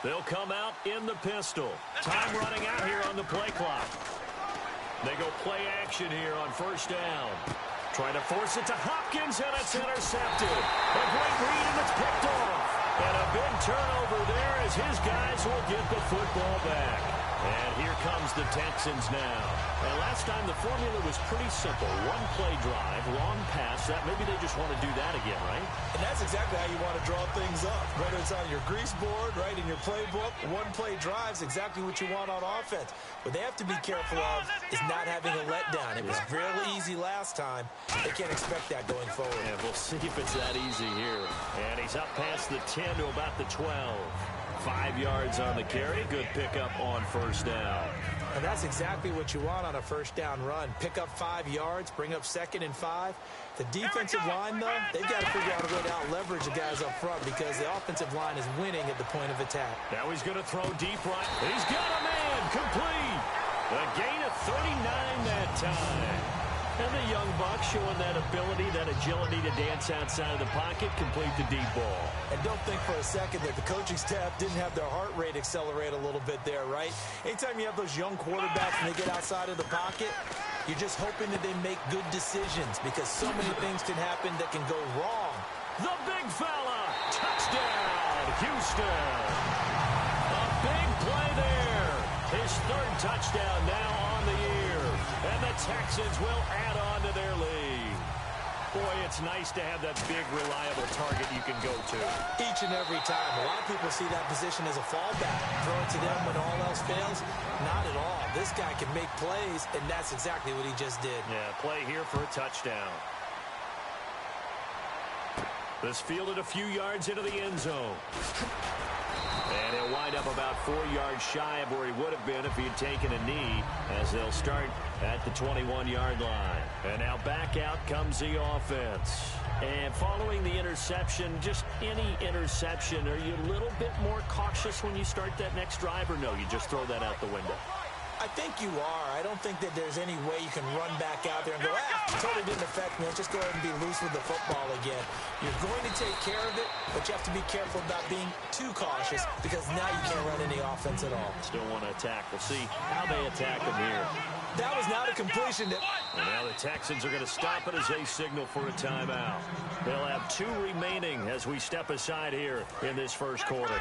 They'll come out in the pistol. Time running out here on the play clock. They go play action here on first down. Trying to force it to Hopkins, and it's intercepted. A great read, and it's picked off. And a big turnover there as his guys will get the football back. And here comes the Texans now. And last time the formula was pretty simple. One play drive, long pass. Maybe they just want to do that again, right? And that's exactly how you want to draw things up. Whether it's on your grease board, right, in your playbook, one play drive is exactly what you want on offense. What they have to be careful of is not having a letdown. It was really easy last time. They can't expect that going forward. And we'll see if it's that easy here. And he's up past the 10 to about the 12. 5 yards on the carry. Good pickup on first down. And that's exactly what you want on a first down run. Pick up 5 yards, bring up 2nd and 5. The defensive line, though, they've got to figure out a way to out-leverage the guys up front because the offensive line is winning at the point of attack. Now he's going to throw deep right. He's got a man complete. A gain of 39 that time. And the young buck showing that ability, that agility to dance outside of the pocket, complete the deep ball. And don't think for a second that the coaching staff didn't have their heart rate accelerate a little bit there, right? Anytime you have those young quarterbacks and they get outside of the pocket, you're just hoping that they make good decisions because so many things can happen that can go wrong. The big fella, touchdown, Houston. A big play there. His 3rd touchdown now on the year. And the Texans will add on to their lead. Boy, it's nice to have that big, reliable target you can go to. Each and every time. A lot of people see that position as a fallback. Throw it to them when all else fails. Not at all. This guy can make plays, and that's exactly what he just did. Yeah, play here for a touchdown. This fielded a few yards into the end zone. And he'll wind up about 4 yards shy of where he would have been if he had taken a knee, as they'll start at the 21-yard line. And now back out comes the offense. And following the interception, just any interception, are you a little bit more cautious when you start that next drive, or no, you just throw that out the window? I think you are. I don't think that there's any way you can run back out there and go, totally didn't affect me. Let's just go ahead and be loose with the football again. You're going to take care of it, but you have to be careful about being too cautious because now you can't run any offense at all. Still want to attack. We'll see how they attack him here. That was not a completion. And now the Texans are going to stop it as they signal for a timeout. They'll have 2 remaining as we step aside here in this first quarter.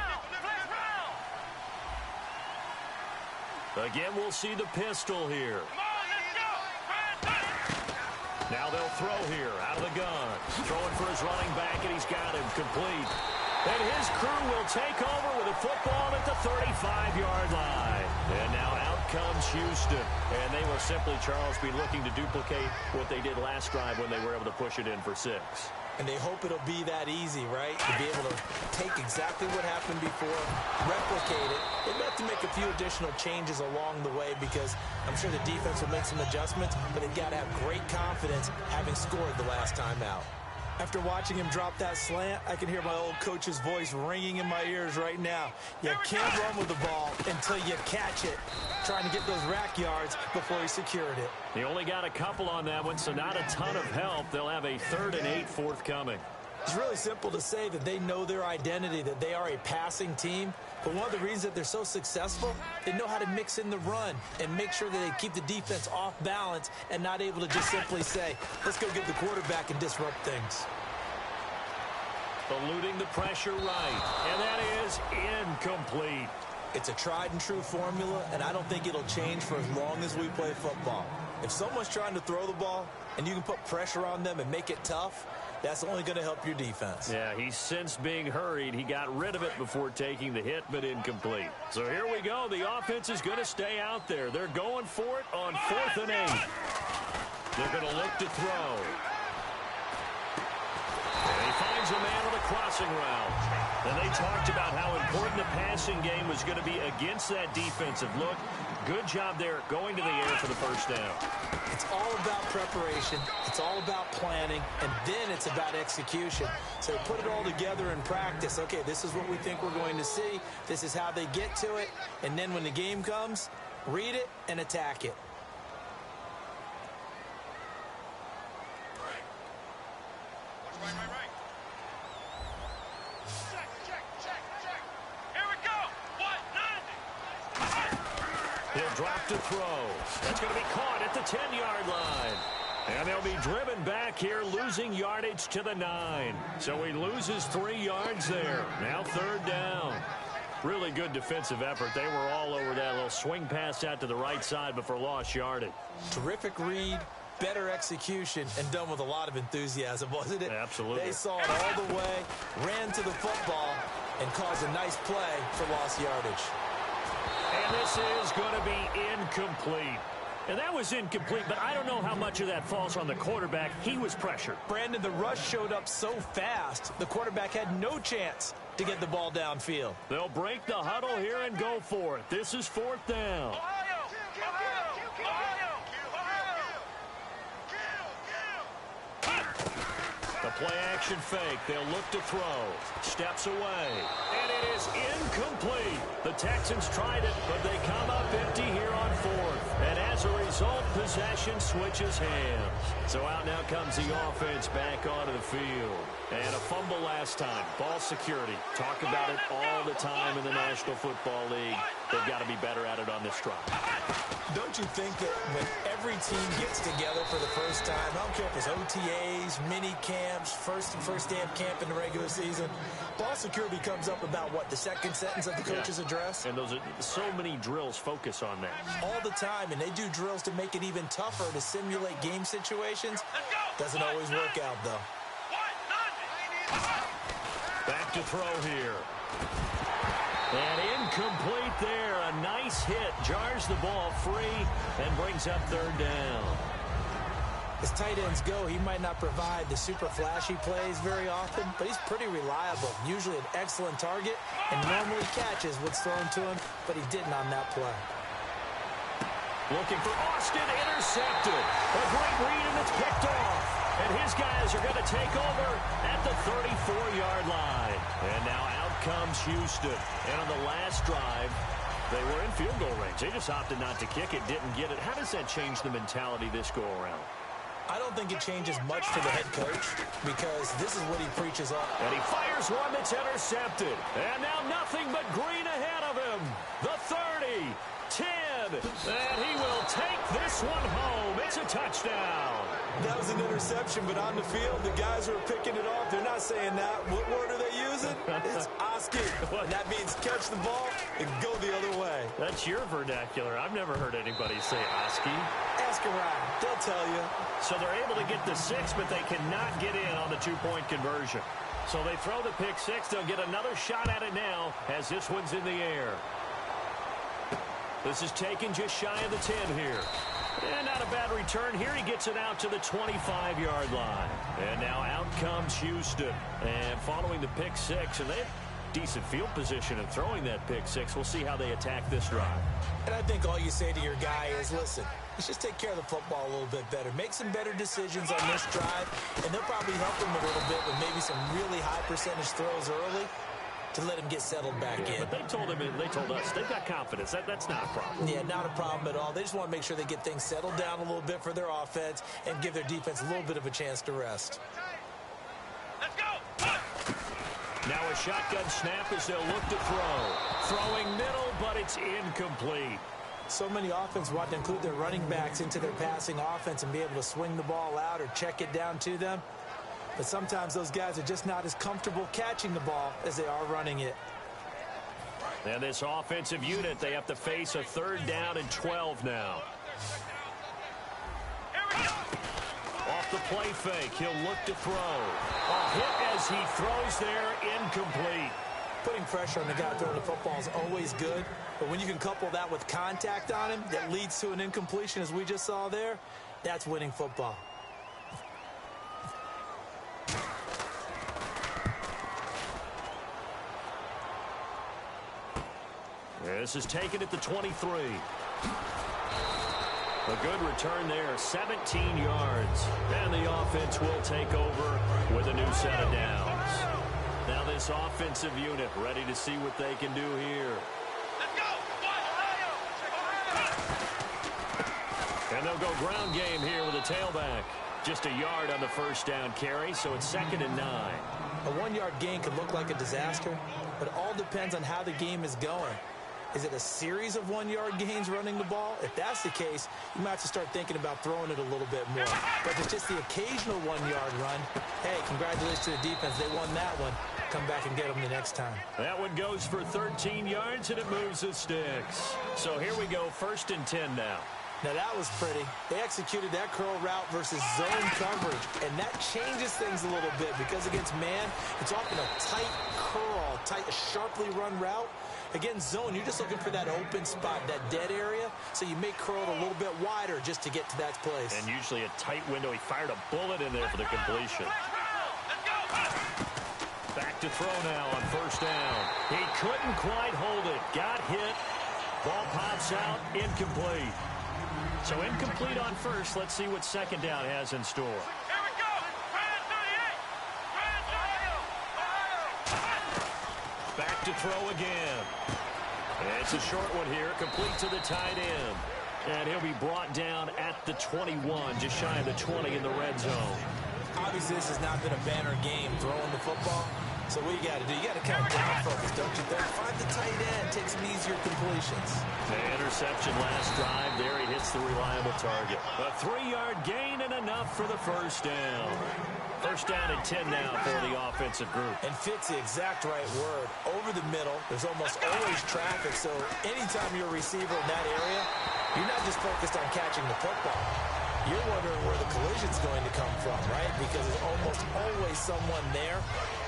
Again, we'll see the pistol here. Now they'll throw here out of the gun. Throwing for his running back, and he's got him complete. And his crew will take over with a football at the 35-yard line. And now out comes Houston. And they will simply, Charles, be looking to duplicate what they did last drive when they were able to push it in for 6. And they hope it'll be that easy, right? To be able to take exactly what happened before, replicate it. They may have to make a few additional changes along the way because I'm sure the defense will make some adjustments, but they've got to have great confidence having scored the last time out. After watching him drop that slant, I can hear my old coach's voice ringing in my ears right now. You can't run with the ball until you catch it. Trying to get those rack yards before he secured it. He only got a couple on that one, so not a ton of help. They'll have a 3rd and 8 forthcoming. It's really simple to say that they know their identity, that they are a passing team. But one of the reasons that they're so successful, they know how to mix in the run and make sure that they keep the defense off balance and not able to just simply say, let's go get the quarterback and disrupt things. Eluding the pressure right, and that is incomplete. It's a tried and true formula, and I don't think it'll change for as long as we play football. If someone's trying to throw the ball and you can put pressure on them and make it tough, that's only going to help your defense. Yeah, he's since being hurried. He got rid of it before taking the hit, but incomplete. So here we go. The offense is going to stay out there. They're going for it on 4th and 8. They're going to look to throw. And he finds a man on the crossing route. And they talked about how important the passing game was going to be against that defensive look. Good job there going to the air for the first down. It's all about preparation. It's all about planning. And then it's about execution. So put it all together in practice. Okay, this is what we think we're going to see. This is how they get to it. And then when the game comes, read it and attack it. Right. Check. Here we go. He'll drop to throw. That's going to be caught at the 10-yard line. And they'll be driven back here, losing yardage to the 9. So he loses 3 yards there. Now 3rd down. Really good defensive effort. They were all over that little swing pass out to the right side before lost yardage. Terrific read, better execution, and done with a lot of enthusiasm, wasn't it? Absolutely. They saw it all the way, ran to the football, and caused a nice play for lost yardage. And this is going to be incomplete. And that was incomplete, but I don't know how much of that falls on the quarterback. He was pressured. Brandon, the rush showed up so fast, the quarterback had no chance to get the ball downfield. They'll break the huddle here and go for it. This is 4th down. The play-action fake. They'll look to throw. Steps away. And it is incomplete. The Texans tried it, but they come up empty here on 4th. And as a result, possession switches hands. So out now comes the offense back onto the field. And a fumble last time. Ball security. Talk about it all the time in the National Football League. They've got to be better at it on this drive. Don't you think that when every team gets together for the first time, I don't care if it's OTAs, mini camps, first day of camp in the regular season, ball security comes up about, what, the second sentence of the coach's address? And those are so many drills focus on that. All the time, and they do drills to make it even tougher to simulate game situations. Doesn't always work out, though. Back to throw here. And incomplete there. A nice hit. Jars the ball free and brings up 3rd down. As tight ends go, he might not provide the super flashy plays very often, but he's pretty reliable. Usually an excellent target and normally catches what's thrown to him, but he didn't on that play. Looking for Austin. Intercepted. A great read, and it's picked off. And his guys are going to take over at the 34-yard line. And now out comes Houston. And on the last drive, they were in field goal range. They just opted not to kick it, didn't get it. How does that change the mentality this go-around? I don't think it changes much for the head coach because this is what he preaches on. And he fires one that's intercepted. And now nothing but green ahead of him. The 30, 10, and he will take this one home. It's a touchdown. That was an interception, but on the field, the guys who are picking it off, they're not saying that. What word are they using? It's Oski. And that means catch the ball and go the other way. That's your vernacular. I've never heard anybody say Oski. Ask around. They'll tell you. So they're able to get the 6, but they cannot get in on the 2-point conversion. So they throw the pick 6. They'll get another shot at it now as this one's in the air. This is taken just shy of the 10 here. And not a bad return here. He gets it out to the 25-yard line. And now out comes Houston. And following the pick 6, and they have decent field position in throwing that pick 6. We'll see how they attack this drive. And I think all you say to your guy is, listen, let's just take care of the football a little bit better. Make some better decisions on this drive, and they'll probably help him a little bit with maybe some really high percentage throws early to let him get settled back in. But they told us they've got confidence. That's not a problem. Yeah, not a problem at all. They just want to make sure they get things settled down a little bit for their offense and give their defense a little bit of a chance to rest. Let's go. Now a shotgun snap as they'll look to throw. Throwing middle, but it's incomplete. So many offenses want to include their running backs into their passing offense and be able to swing the ball out or check it down to them. But sometimes those guys are just not as comfortable catching the ball as they are running it. And this offensive unit, they have to face a 3rd down and 12 now. Off the play fake, he'll look to throw. A hit as he throws there, incomplete. Putting pressure on the guy throwing the football is always good, but when you can couple that with contact on him that leads to an incompletion, as we just saw there, that's winning football. This is taken at the 23. A good return there, 17 yards. And the offense will take over with a new set of downs. Now this offensive unit ready to see what they can do here. Let's go. And they'll go ground game here with a tailback. Just a yard on the first down carry, so it's 2nd and 9. A 1-yard gain could look like a disaster, but it all depends on how the game is going. Is it a series of 1-yard gains running the ball? If that's the case, you might have to start thinking about throwing it a little bit more. But if it's just the occasional 1-yard run, hey, congratulations to the defense. They won that one. Come back and get them the next time. That one goes for 13 yards, and it moves the sticks. So here we go, 1st and 10 now. Now, that was pretty. They executed that curl route versus zone coverage, and that changes things a little bit because against man, it's often a tight curl, a sharply run route. Against zone, you're just looking for that open spot, that dead area, so you make curl a little bit wider just to get to that place. And usually a tight window. He fired a bullet in there for the completion. Back to throw now on 1st down. He couldn't quite hold it. Got hit. Ball pops out. Incomplete. So incomplete on 1st. Let's see what 2nd down has in store. Here we go. Back to throw again. And it's a short one here. Complete to the tight end. And he'll be brought down at the 21, just shy of the 20 in the red zone. Obviously, this has not been a banner game throwing the football. So what you got to do, you got to kind of down focus, don't you think? Find the tight end, take some easier completions. The interception last drive. There he hits the reliable target. A 3-yard gain and enough for the 1st down. 1st down and 10 now for the offensive group. And fit's the exact right word. Over the middle, there's almost always traffic. So anytime you're a receiver in that area, you're not just focused on catching the football. You're wondering where the collision's going to come from, right? Because there's almost always someone there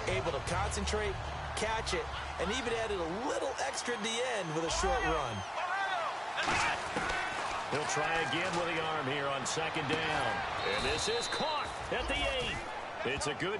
able to concentrate, catch it, and even added a little extra at the end with a short run. He'll try again with the arm here on 2nd down. And this is caught at the 8. It's a good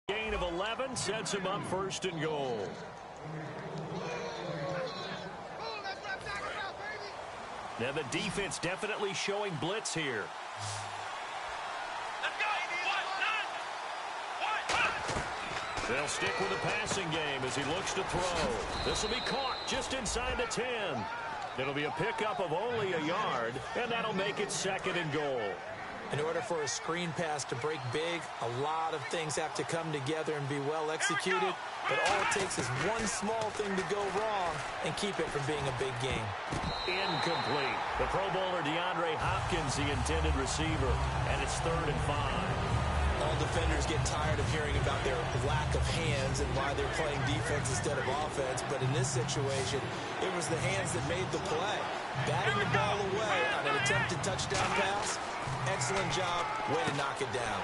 gain of 11 sets him up 1st and goal. Now the defense definitely showing blitz here. Let's go. They'll stick with the passing game as he looks to throw. This will be caught just inside the 10. It'll be a pickup of only a yard, and that'll make it 2nd and goal. In order for a screen pass to break big, a lot of things have to come together and be well executed. But all it takes is one small thing to go wrong and keep it from being a big game. Incomplete. The Pro Bowler DeAndre Hopkins, the intended receiver, and it's 3rd and 5. All defenders get tired of hearing about their lack of hands and why they're playing defense instead of offense. But in this situation, it was the hands that made the play. Batting the ball away on an attempted touchdown pass. Excellent job. Way to knock it down.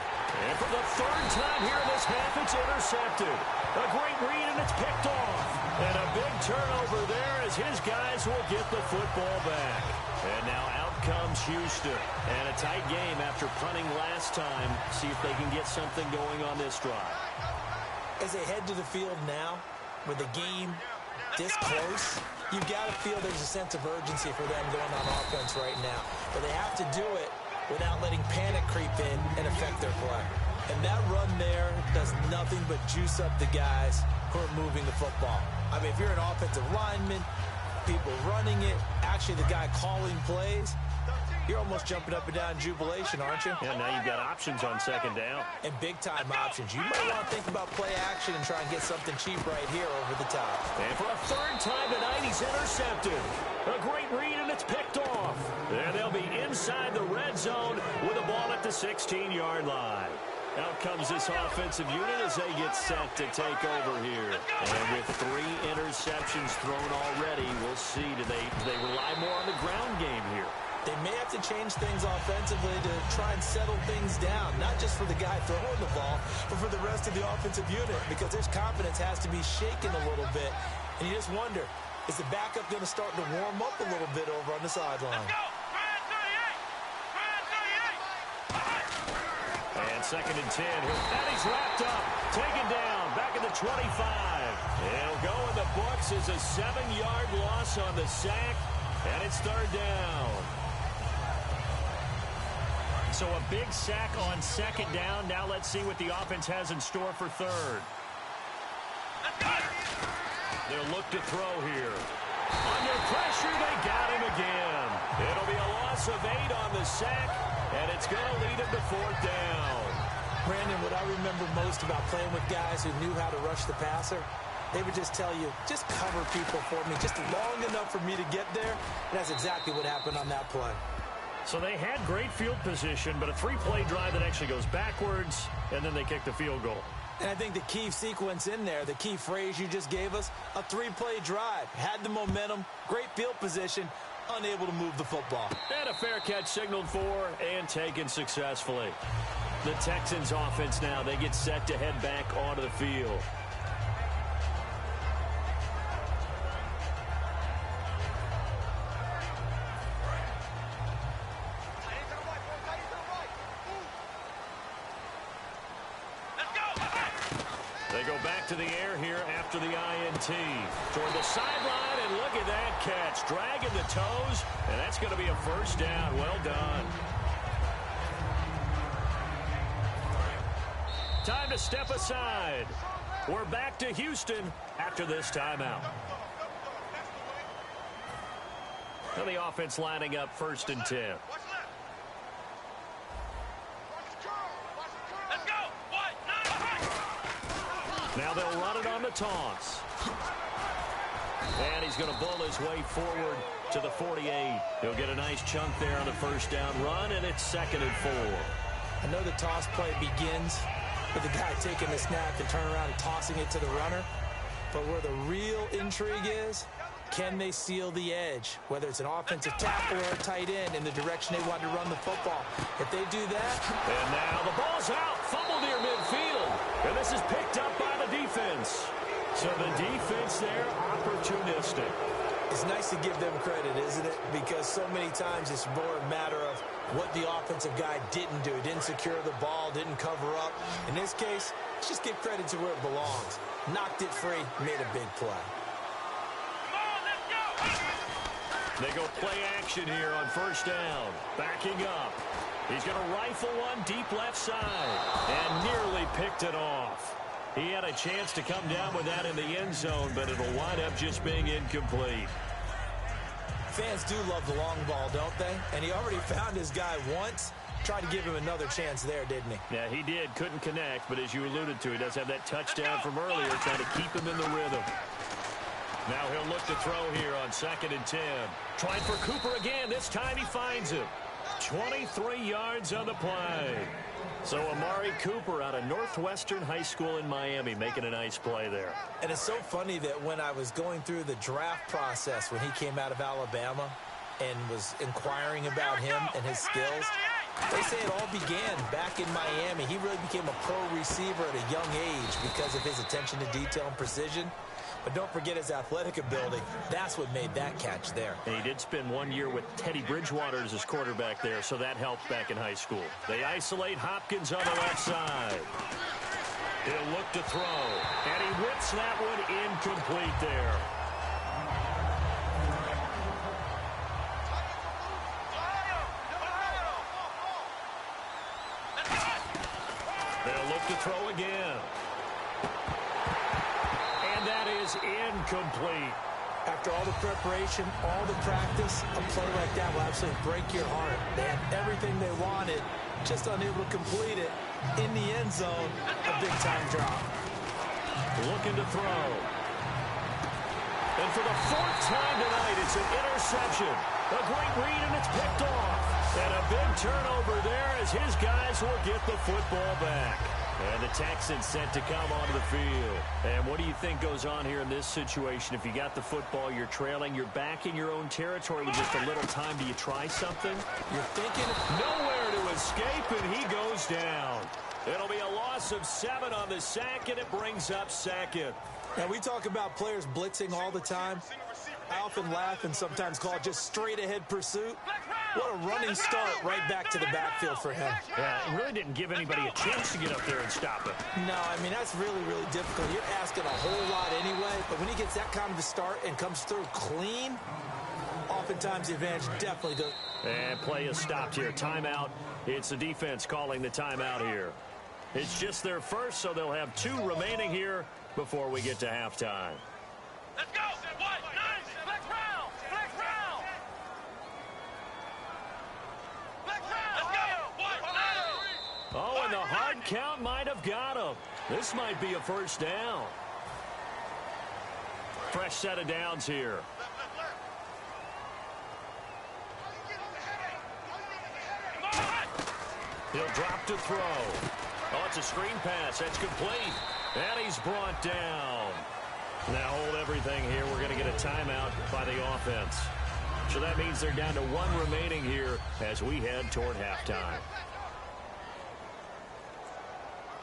And for the third time here in this half, it's intercepted. A great read, and it's picked off. And a big turnover there as his guys will get the football back. And now out comes Houston. And a tight game after punting last time. See if they can get something going on this drive. As they head to the field now, with the game this close, you've got to feel there's a sense of urgency for them going on offense right now. But they have to do it without letting panic creep in and affect their play. And that run there does nothing but juice up the guys who are moving the football. I mean, if you're an offensive lineman, people running it, actually the guy calling plays, you're almost jumping up and down in jubilation, aren't you? Yeah, now you've got options on second down. And big-time options. You might want to think about play action and try and get something cheap right here over the top. And for a third time tonight, he's intercepted. A great read, and it's picked off. And they'll be inside the red zone with the ball at the 16-yard line. Out comes this offensive unit as they get set to take over here. And with 3 interceptions thrown already, we'll see. Do they rely more on the ground game here? They may have to change things offensively to try and settle things down, not just for the guy throwing the ball, but for the rest of the offensive unit, because their confidence has to be shaken a little bit. And you just wonder, is the backup going to start to warm up a little bit over on the sideline? And second and 10. And he's wrapped up, taken down, back at the 25. He'll go in the books as a 7-yard loss on the sack, and it's third down. So a big sack on second down. Now let's see what the offense has in store for third. They'll look to throw here. Under pressure, they got him again. It'll be a loss of 8 on the sack, and it's going to lead him to fourth down. Brandon, what I remember most about playing with guys who knew how to rush the passer, they would just tell you, just cover people for me, just long enough for me to get there. And that's exactly what happened on that play. So they had great field position, but a 3-play drive that actually goes backwards, and then they kick the field goal. And I think the key sequence in there, the key phrase you just gave us, a 3-play drive. Had the momentum, great field position, unable to move the football. And a fair catch signaled for and taken successfully. The Texans offense now, they get set to head back onto the field. They go back to the air here after the INT. Toward the sideline, and look at that catch. Dragging the toes, and that's going to be a first down. Well done. Time to step aside. We're back to Houston after this timeout. Now the offense lining up first and 10. Now they'll run it on the toss. And he's going to bull his way forward to the 48. He'll get a nice chunk there on the first down run, and it's second and 4. I know the toss play begins with the guy taking the snap and turn around and tossing it to the runner. But where the real intrigue is, can they seal the edge? Whether it's an offensive tackle or a tight end in the direction they want to run the football. If they do that. And now the ball's out. Fumble near midfield. And this is picked up by the defense. So the defense there, opportunistic. It's nice to give them credit, isn't it? Because so many times it's more a matter of what the offensive guy didn't do. Didn't secure the ball, didn't cover up. In this case, let's just give credit to where it belongs. Knocked it free, made a big play. They go play action here on first down. Backing up. He's going to rifle one deep left side. And nearly picked it off. He had a chance to come down with that in the end zone, but it'll wind up just being incomplete. Fans do love the long ball, don't they? And he already found his guy once. Tried to give him another chance there, didn't he? Yeah, he did. Couldn't connect, but as you alluded to, he does have that touchdown from earlier, trying to keep him in the rhythm. Now he'll look to throw here on second and 10. Trying for Cooper again. This time he finds him. 23 yards on the play. So Amari Cooper out of Northwestern High School in Miami making a nice play there. And it's so funny that when I was going through the draft process when he came out of Alabama, and was inquiring about him and his skills. They say it all began back in Miami. He really became a pro receiver at a young age because of his attention to detail and precision. But don't forget his athletic ability. That's what made that catch there. And he did spend 1 year with Teddy Bridgewater as his quarterback there, so that helped back in high school. They isolate Hopkins on the left side. He'll look to throw, and he whips that one incomplete there. They'll look to throw again. And that is incomplete. After all the preparation, all the practice, a play like that will absolutely break your heart. They had everything they wanted, just unable to complete it. In the end zone, a big-time drop. Looking to throw. And for the fourth time tonight, it's an interception. A great read, and it's picked off. And a big turnover there as his guys will get the football back. And the Texans set to come onto the field. And what do you think goes on here in this situation? If you got the football, you're trailing, you're back in your own territory with just a little time. Do you try something? You're thinking nowhere to escape, and he goes down. It'll be a loss of 7 on the sack, and it brings up second. Now, we talk about players blitzing all the time. I often laugh and sometimes call it just straight-ahead pursuit. What a running start right back to the backfield for him. Yeah, it really didn't give anybody a chance to get up there and stop him. No, I mean, that's really, really difficult. You're asking a whole lot anyway, but when he gets that kind of a start and comes through clean, oftentimes the advantage definitely does. And play is stopped here. Timeout. It's the defense calling the timeout here. It's just their first, so they'll have 2 remaining here before we get to halftime. Let's go! What? Nice! Flex round! Flex round! Flex round! Let's go! What? Nice! Oh, and the hard count might have got him. This might be a first down. Fresh set of downs here. He'll drop to throw. Oh, it's a screen pass. That's complete. And he's brought down. Now hold everything here. We're going to get a timeout by the offense. So that means they're down to 1 remaining here as we head toward halftime.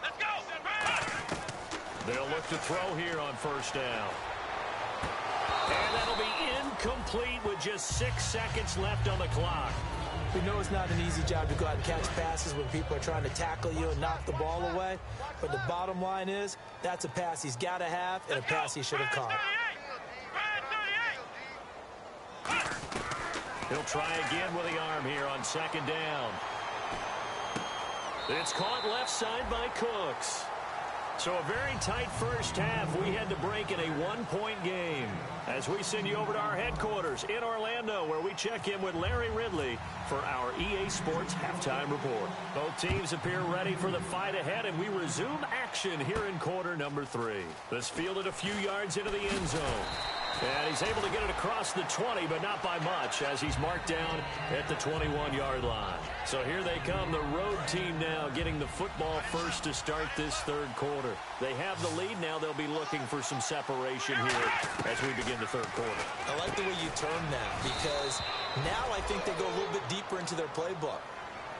Let's go! They'll look to throw here on first down. And that'll be incomplete with just 6 seconds left on the clock. We know it's not an easy job to go out and catch passes when people are trying to tackle you and knock the ball away. But the bottom line is, that's a pass he's got to have and a pass he should have caught. He'll try again with the arm here on second down. It's caught left side by Cooks. So a very tight first half. We had to break in a 1-point game as we send you over to our headquarters in Orlando, where we check in with Larry Ridley for our EA Sports Halftime Report. Both teams appear ready for the fight ahead, and we resume action here in quarter number 3. This fielded a few yards into the end zone. And he's able to get it across the 20, but not by much, as he's marked down at the 21-yard line. So here they come, the road team now getting the football first to start this third quarter. They have the lead now. They'll be looking for some separation here as we begin the third quarter. I like the way you term that, because now I think they go a little bit deeper into their playbook.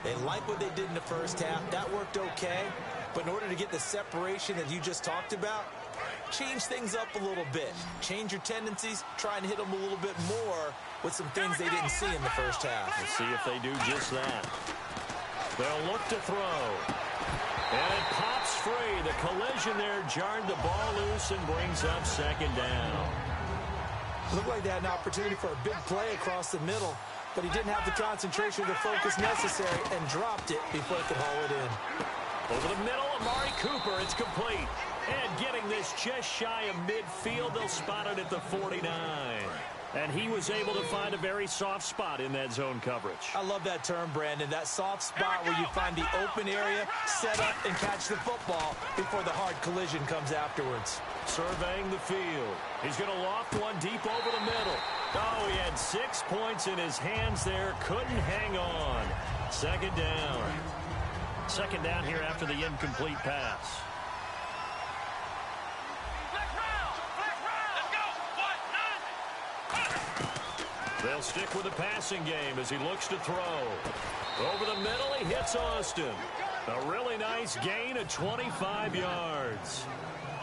They like what they did in the first half. That worked okay. But in order to get the separation that you just talked about, change things up a little bit. Change your tendencies. Try and hit them a little bit more with some things they didn't see in the first half. We'll see if they do just that. They'll look to throw. And it pops free. The collision there jarred the ball loose and brings up second down. Looked like they had an opportunity for a big play across the middle, but he didn't have the concentration or the focus necessary and dropped it before he could haul it in. Over the middle, Amari Cooper. It's complete. And getting this just shy of midfield, they'll spot it at the 49. And he was able to find a very soft spot in that zone coverage. I love that term, Brandon. That soft spot where you find the open area, set up, and catch the football before the hard collision comes afterwards. Surveying the field. He's going to loft one deep over the middle. Oh, he had 6 points in his hands there. Couldn't hang on. Second down. Second down here after the incomplete pass. They'll stick with the passing game as he looks to throw. Over the middle, he hits Austin. A really nice gain of 25 yards.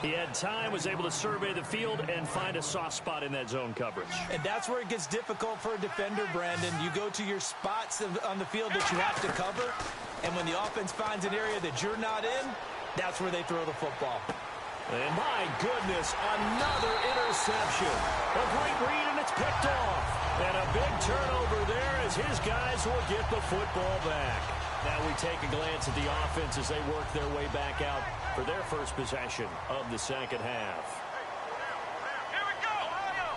He had time, was able to survey the field and find a soft spot in that zone coverage. And that's where it gets difficult for a defender, Brandon. You go to your spots on the field that you have to cover, and when the offense finds an area that you're not in, that's where they throw the football. And my goodness, another interception. A great read, and it's picked off. And a big turnover there as his guys will get the football back. Now we take a glance at the offense as they work their way back out for their first possession of the second half. Here we go. Ohio.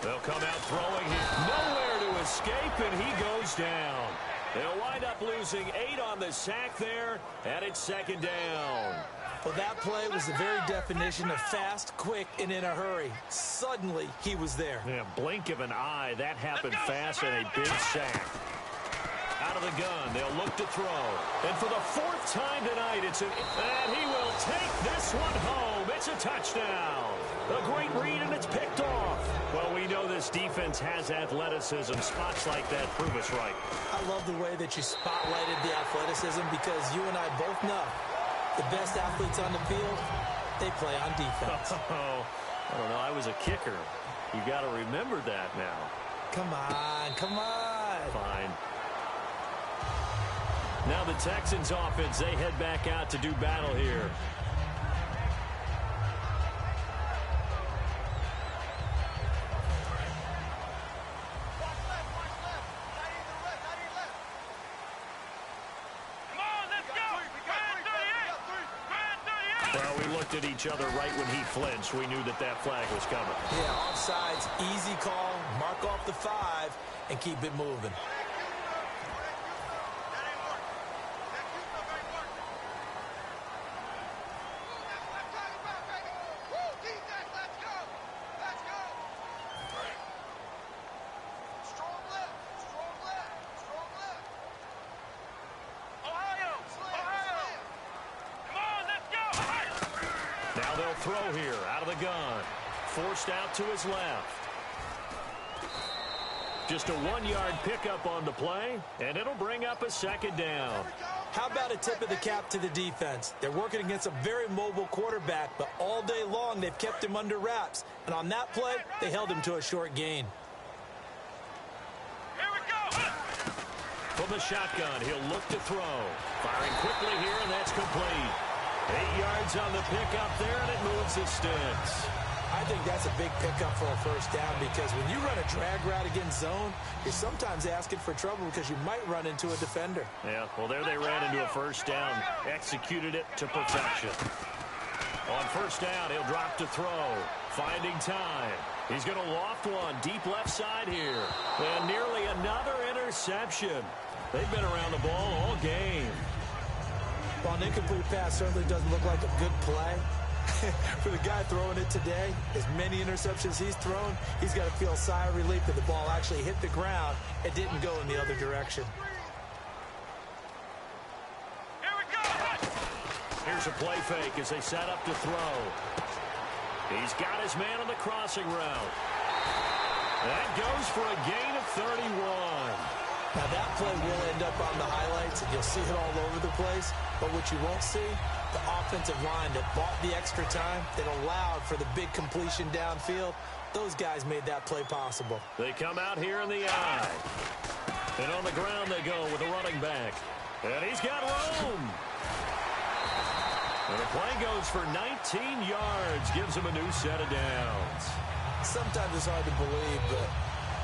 They'll come out throwing him. Nowhere to escape, and he goes down. They'll wind up losing 8 on the sack there, and it's second down. Well, that play was the very definition of fast, quick, and in a hurry. Suddenly, he was there. Yeah, blink of an eye. That happened fast and a big sack. Out of the gun, they'll look to throw. And for the 4th time tonight, and he will take this one home. It's a touchdown. A great read, and it's picked off. Well, we know this defense has athleticism. Spots like that prove us right. I love the way that you spotlighted the athleticism because you and I both know the best athletes on the field, they play on defense. Oh, I don't know. I was a kicker. You got to remember that now. Come on, come on. Fine. Now the Texans offense, they head back out to do battle here. Well, we looked at each other right when he flinched. We knew that that flag was coming. Yeah, offsides, easy call, mark off the 5, and keep it moving. Now they'll throw here out of the gun. Forced out to his left. Just a 1-yard pickup on the play, and it'll bring up a second down. How about a tip of the cap to the defense? They're working against a very mobile quarterback, but all day long they've kept him under wraps. And on that play, they held him to a short gain. Here we go. From the shotgun, he'll look to throw. Firing quickly here, and that's complete. 8 yards on the pickup there, and it moves the sticks. I think that's a big pickup for a first down because when you run a drag route against zone, you're sometimes asking for trouble because you might run into a defender. Yeah, well, there they ran into a first down, executed it to perfection. On first down, he'll drop to throw, finding time. He's going to loft one deep left side here, and nearly another interception. They've been around the ball all game. While an incomplete pass certainly doesn't look like a good play, for the guy throwing it today, as many interceptions he's thrown, he's got to feel a sigh of relief that the ball actually hit the ground and didn't go in the other direction. Here we go. Here's a play fake as they set up to throw. He's got his man on the crossing route. That goes for a gain of 31. Now that play will end up on the highlights, and you'll see it all over the place. But what you won't see, the offensive line that bought the extra time, that allowed for the big completion downfield, those guys made that play possible. They come out here in the eye. And on the ground they go with a running back. And he's got room. And the play goes for 19 yards, gives him a new set of downs. Sometimes it's hard to believe, but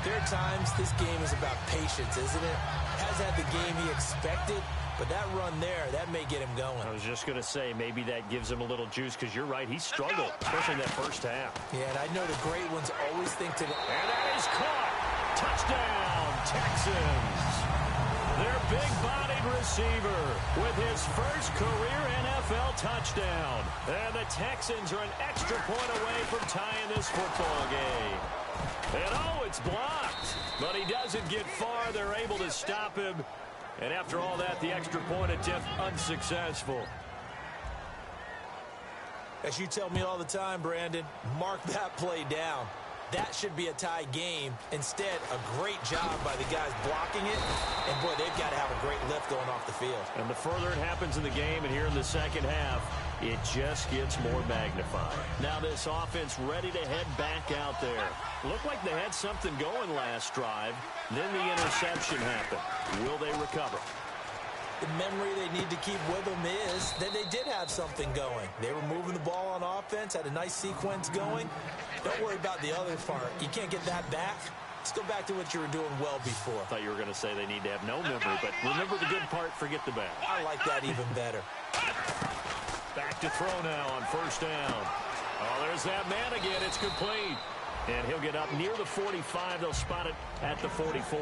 there are times this game is about patience, isn't it? Has had the game he expected, but that run there, that may get him going. I was just going to say, maybe that gives him a little juice, because you're right, he struggled, especially in that first half. Yeah, and I know the great ones always think to... And that is caught. Touchdown, Texans. Their big-bodied receiver with his first career NFL touchdown. And the Texans are an extra point away from tying this football game. And oh, it's blocked. But he doesn't get far. They're able to stop him. And after all that, the extra point attempt unsuccessful. As you tell me all the time, Brandon, mark that play down. That should be a tie game. Instead, a great job by the guys blocking it. And, boy, they've got to have a great lift going off the field. And the further it happens in the game and here in the second half, it just gets more magnified. Now this offense ready to head back out there. Looked like they had something going last drive. Then the interception happened. Will they recover? The memory they need to keep with them is that they did have something going. They were moving the ball on offense, had a nice sequence going. Don't worry about the other part. You can't get that back. Let's go back to what you were doing well before. I thought you were going to say they need to have no memory, but remember the good part, forget the bad. I like that even better. Back to throw now on first down. Oh, there's that man again. It's complete. And he'll get up near the 45. They'll spot it at the 44.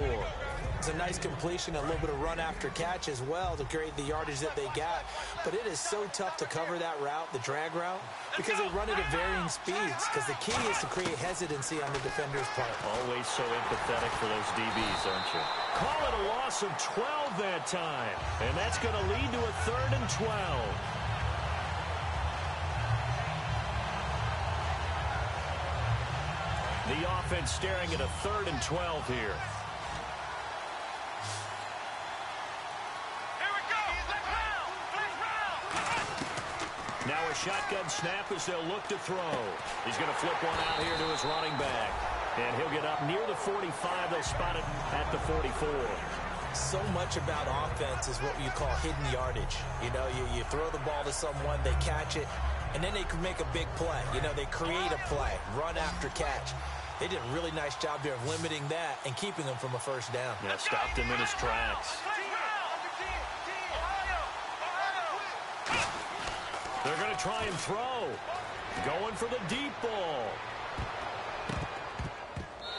It's a nice completion, a little bit of run after catch as well to create the yardage that they got. But it is so tough to cover that route, the drag route, because they run it at varying speeds. Because the key is to create hesitancy on the defender's part. Always so empathetic for those DBs, aren't you? Call it a loss of 12 that time. And that's going to lead to a 3rd and 12. The offense staring at a 3rd and 12 here. Here we go. Flex round. Flex round. Now a shotgun snap as they'll look to throw. He's going to flip one out here to his running back. And he'll get up near the 45. They'll spot it at the 44. So much about offense is what you call hidden yardage. You know, you throw the ball to someone, they catch it, and then they can make a big play. You know, they create a play, run after catch. They did a really nice job there of limiting that and keeping them from a first down. Yeah, stopped him in his tracks. They're going to try and throw. Going for the deep ball.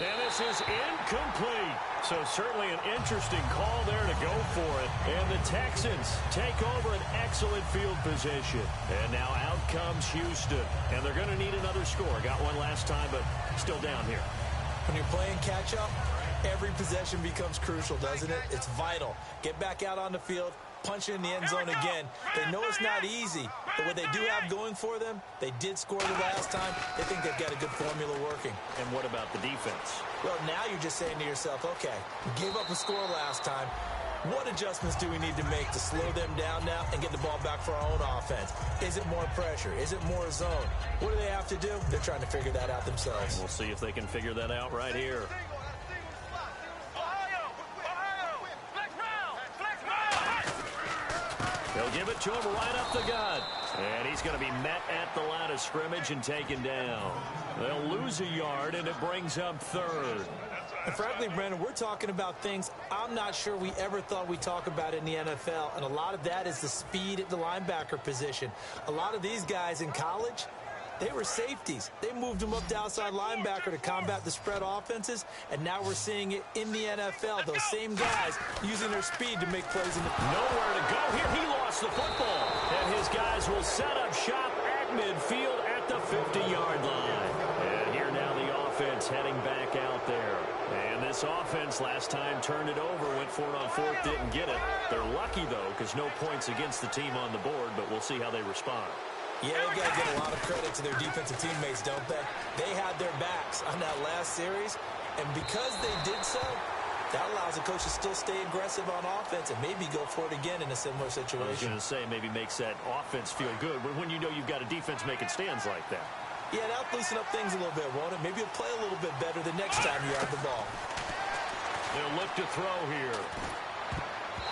And this is incomplete. So certainly an interesting call there to go for it. And the Texans take over an excellent field position. And now out comes Houston. And they're going to need another score. Got one last time, but still down here. When you're playing catch-up, every possession becomes crucial, doesn't it? It's vital. Get back out on the field, punch it in the end zone again. They know it's not easy, but what they do have going for them, they did score the last time. They think they've got a good formula working. And what about the defense? Well, now you're just saying to yourself, okay, we gave up a score last time. What adjustments do we need to make to slow them down now and get the ball back for our own offense? Is it more pressure? Is it more zone? What do they have to do? They're trying to figure that out themselves. We'll see if they can figure that out right here. They'll give it to him right up the gut. And he's going to be met at the line of scrimmage and taken down. They'll lose a yard, and it brings up 3rd. And frankly, Brandon, we're talking about things I'm not sure we ever thought we'd talk about in the NFL. And a lot of that is the speed at the linebacker position. A lot of these guys in college, they were safeties. They moved them up to outside linebacker to combat the spread offenses, and now we're seeing it in the NFL. Those same guys using their speed to make plays in the... Nowhere to go here. He lost the football. And his guys will set up shop at midfield at the 50-yard line. And here now the offense heading back out there. And this offense last time turned it over, went for it on 4th, didn't get it. They're lucky, though, because no points against the team on the board, but we'll see how they respond. Yeah, they've got to give a lot of credit to their defensive teammates, don't they? They had their backs on that last series, and because they did so, that allows the coach to still stay aggressive on offense and maybe go for it again in a similar situation. I was going to say, maybe makes that offense feel good, but when you know you've got a defense making stands like that. Yeah, that'll loosen up things a little bit, won't it? Maybe you'll play a little bit better the next time you have the ball. They'll look to throw here.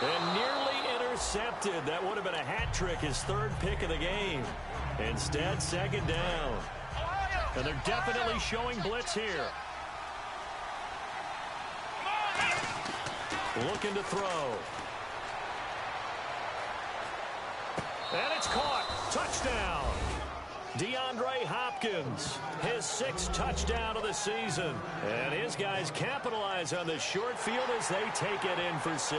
And nearly intercepted. That would have been a hat trick, his 3rd pick of the game. Instead, 2nd down. And they're definitely showing blitz here. Looking to throw. And it's caught. Touchdown. DeAndre Hopkins, his 6th touchdown of the season. And his guys capitalize on the short field as they take it in for 6.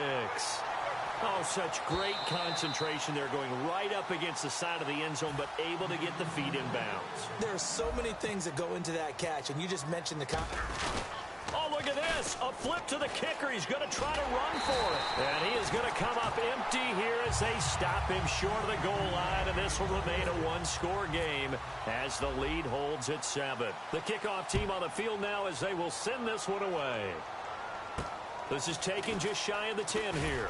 Oh, such great concentration there, going right up against the side of the end zone, but able to get the feet in bounds. There are so many things that go into that catch, and you just mentioned the Oh, look at this. A flip to the kicker. He's going to try to run for it. And he is going to come up empty here as they stop him short of the goal line. And this will remain a one-score game as the lead holds at 7. The kickoff team on the field now as they will send this one away. This is taken just shy of the 10 here.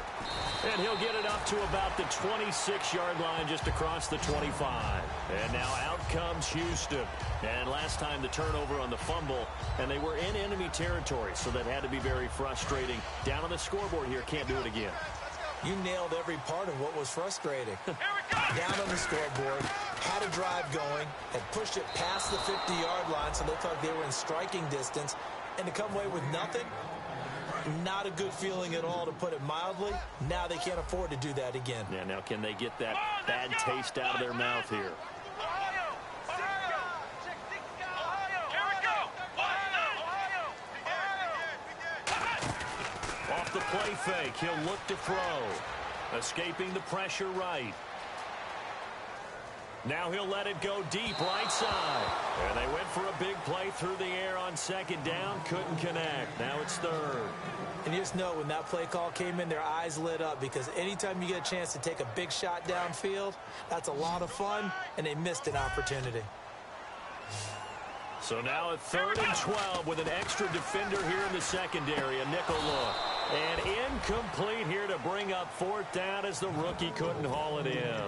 And he'll get it up to about the 26-yard line just across the 25. And now out comes Houston. And last time the turnover on the fumble, and they were in enemy territory, so that had to be very frustrating. Down on the scoreboard here, can't do it again. You nailed every part of what was frustrating. Down on the scoreboard, had a drive going, had pushed it past the 50-yard line, so they thought they were in striking distance, and to come away with nothing, not a good feeling at all, to put it mildly. Now they can't afford to do that again. Yeah, now can they get that bad taste out of their mouth here? Off the play fake, he'll look to throw. Escaping the pressure right. Now he'll let it go deep right side. And they went for a big play through the air on second down. Couldn't connect. Now it's third. And you just know when that play call came in, their eyes lit up, because anytime you get a chance to take a big shot downfield, that's a lot of fun, and they missed an opportunity. So now a 3rd and 12 with an extra defender here in the secondary. A nickel look. And incomplete here to bring up 4th down as the rookie couldn't haul it in.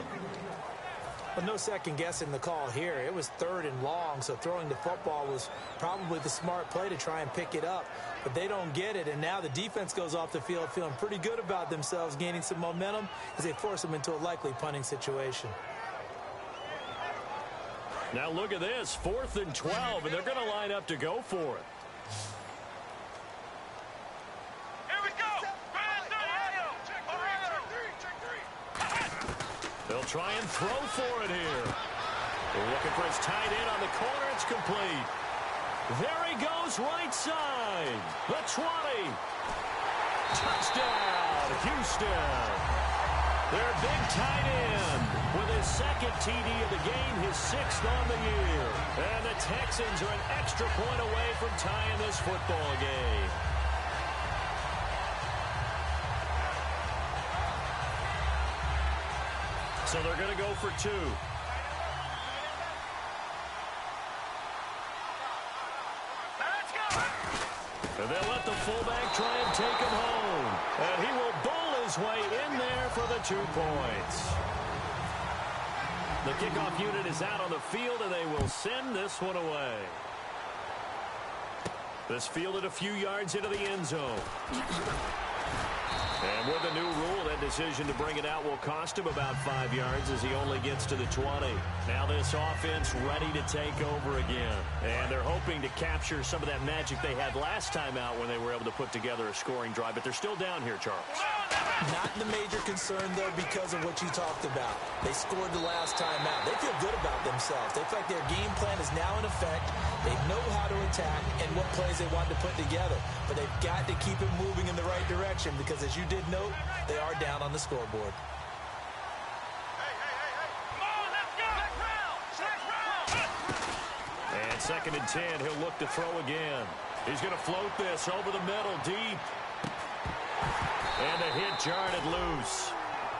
But no second guessing the call here. It was 3rd and long, so throwing the football was probably the smart play to try and pick it up. But they don't get it, and now the defense goes off the field feeling pretty good about themselves, gaining some momentum as they force them into a likely punting situation. Now look at this, 4th and 12, and they're going to line up to go for it. Here we go. They'll try and throw for it here. They're looking for his tight end on the corner. It's complete. There he goes, right side. The 20. Touchdown, Houston. Their big tight end with his 2nd TD of the game, his 6th on the year. And the Texans are an extra point away from tying this football game. So they're going to go for 2. And they'll let the fullback try and take him home. And he will bowl his way in there for the 2 points. The kickoff unit is out on the field, and they will send this one away. This fielded a few yards into the end zone. And with the new rule, that decision to bring it out will cost him about 5 yards as he only gets to the 20. Now this offense ready to take over again. And they're hoping to capture some of that magic they had last time out when they were able to put together a scoring drive. But they're still down here, Charles. Not the major concern, though, because of what you talked about. They scored the last time out. They feel good about themselves. They feel like their game plan is now in effect. They know how to attack and what plays they want to put together. But they've got to keep it moving in the right direction because, as you did note, they are down on the scoreboard. And 2nd and 10, he'll look to throw again. He's going to float this over the middle, deep. And the hit jarred it loose.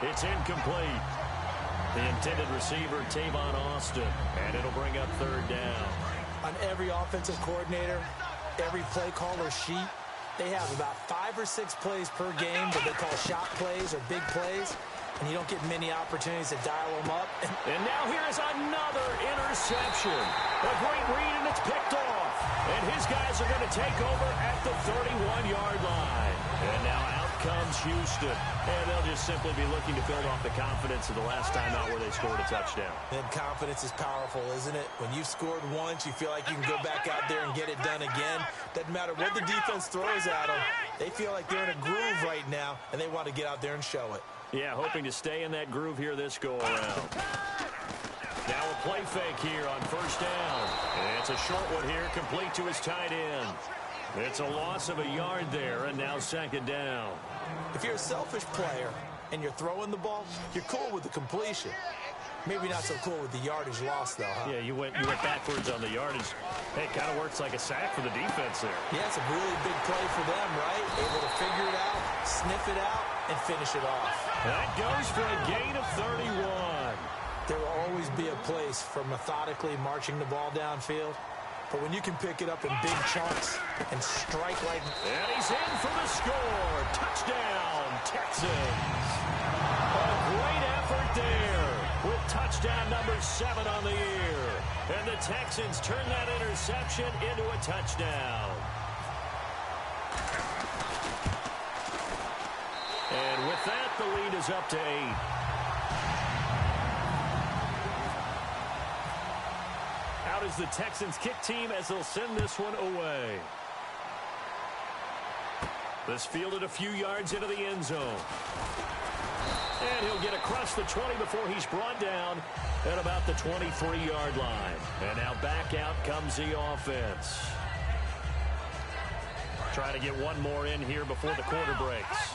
It's incomplete. The intended receiver, Tavon Austin. And it'll bring up 3rd down. On every offensive coordinator, every play caller sheet, they have about 5 or 6 plays per game that they call shot plays or big plays, and you don't get many opportunities to dial them up. And now here is another interception. A great read, and it's picked off. And his guys are going to take over at the 31-yard line. And now out comes Houston. And they'll just simply be looking to build off the confidence of the last time out where they scored a touchdown. And confidence is powerful, isn't it? When you've scored once, you feel like you can go back out there and get it done again. Doesn't matter what the defense throws at them. They feel like they're in a groove right now, and they want to get out there and show it. Yeah, hoping to stay in that groove here this go-around. Now a play fake here on 1st down. And it's a short one here, complete to his tight end. It's a loss of a yard there, and now 2nd down. If you're a selfish player and you're throwing the ball, you're cool with the completion. Maybe not so cool with the yardage loss, though, huh? Yeah, you went backwards on the yardage. Hey, it kind of works like a sack for the defense there. Yeah, it's a really big play for them, right? Able to figure it out, sniff it out, and finish it off. That goes for a gain of 31. There will always be a place for methodically marching the ball downfield. But when you can pick it up in big chunks and strike like... And he's in for the score. Touchdown, Texans. A great effort there with touchdown number 7 on the year. And the Texans turn that interception into a touchdown. And with that, the lead is up to 8. Out is the Texans kick team as they'll send this one away. This fielded a few yards into the end zone. And he'll get across the 20 before he's brought down at about the 23-yard line. And now back out comes the offense. Trying to get one more in here before the quarter breaks.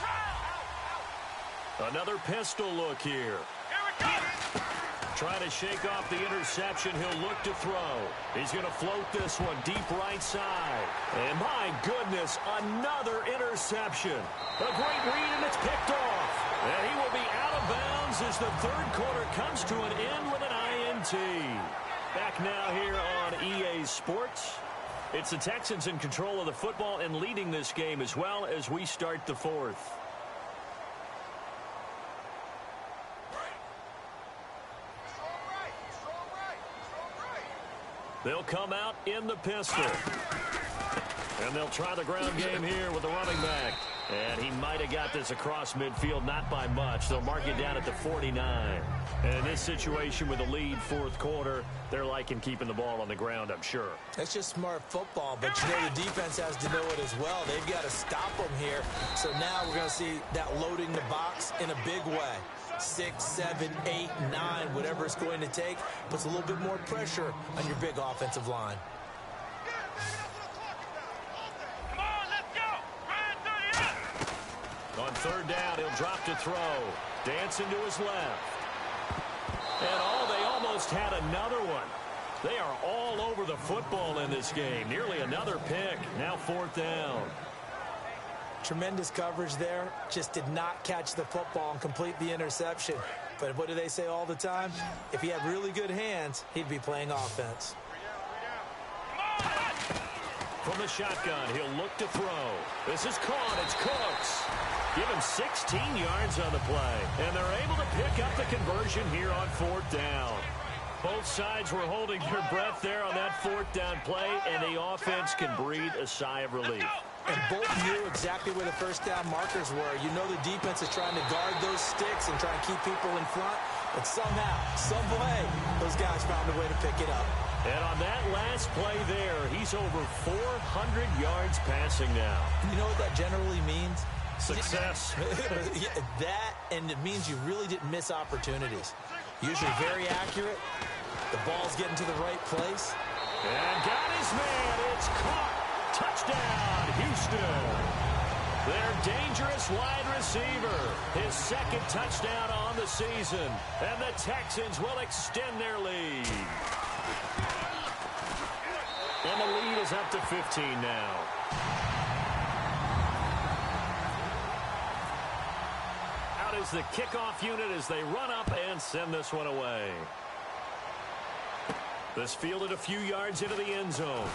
Another pistol look here. Trying to shake off the interception. He'll look to throw. He's going to float this one deep right side. And my goodness, another interception. A great read, and it's picked off. And he will be out of bounds as the third quarter comes to an end with an INT. Back now here on EA Sports. It's the Texans in control of the football and leading this game as well as we start the fourth. They'll come out in the pistol. And they'll try the ground game here with the running back. And he might have got this across midfield, not by much. They'll mark it down at the 49. And in this situation with the lead fourth quarter, they're liking keeping the ball on the ground, I'm sure. That's just smart football, but you know the defense has to know it as well. They've got to stop them here. So now we're going to see that loading the box in a big way. 6, 7, 8, 9, whatever it's going to take, puts a little bit more pressure on your big offensive line. Come on, let's go. On third down, he'll drop to throw. Dancing to his left. And they almost had another one. They are all over the football in this game. Nearly another pick. Now fourth down. Tremendous coverage there. Just did not catch the football and complete the interception. But what do they say all the time? If he had really good hands, he'd be playing offense. From the shotgun, he'll look to throw. This is caught. It's Cooks. Give him 16 yards on the play. And they're able to pick up the conversion here on fourth down. Both sides were holding their breath there on that fourth down play, and the offense can breathe a sigh of relief. And both knew exactly where the first down markers were. You know the defense is trying to guard those sticks and try and keep people in front. But somehow, some way, those guys found a way to pick it up. And on that last play there, he's over 400 yards passing now. You know what that generally means? Success. Yeah, that, and it means you really didn't miss opportunities. Usually very accurate. The ball's getting to the right place. And got his man. It's caught. Touchdown, Houston. Their dangerous wide receiver. His second touchdown on the season. And the Texans will extend their lead. And the lead is up to 15 now. Out is the kickoff unit as they run up and send this one away. This fielded a few yards into the end zone.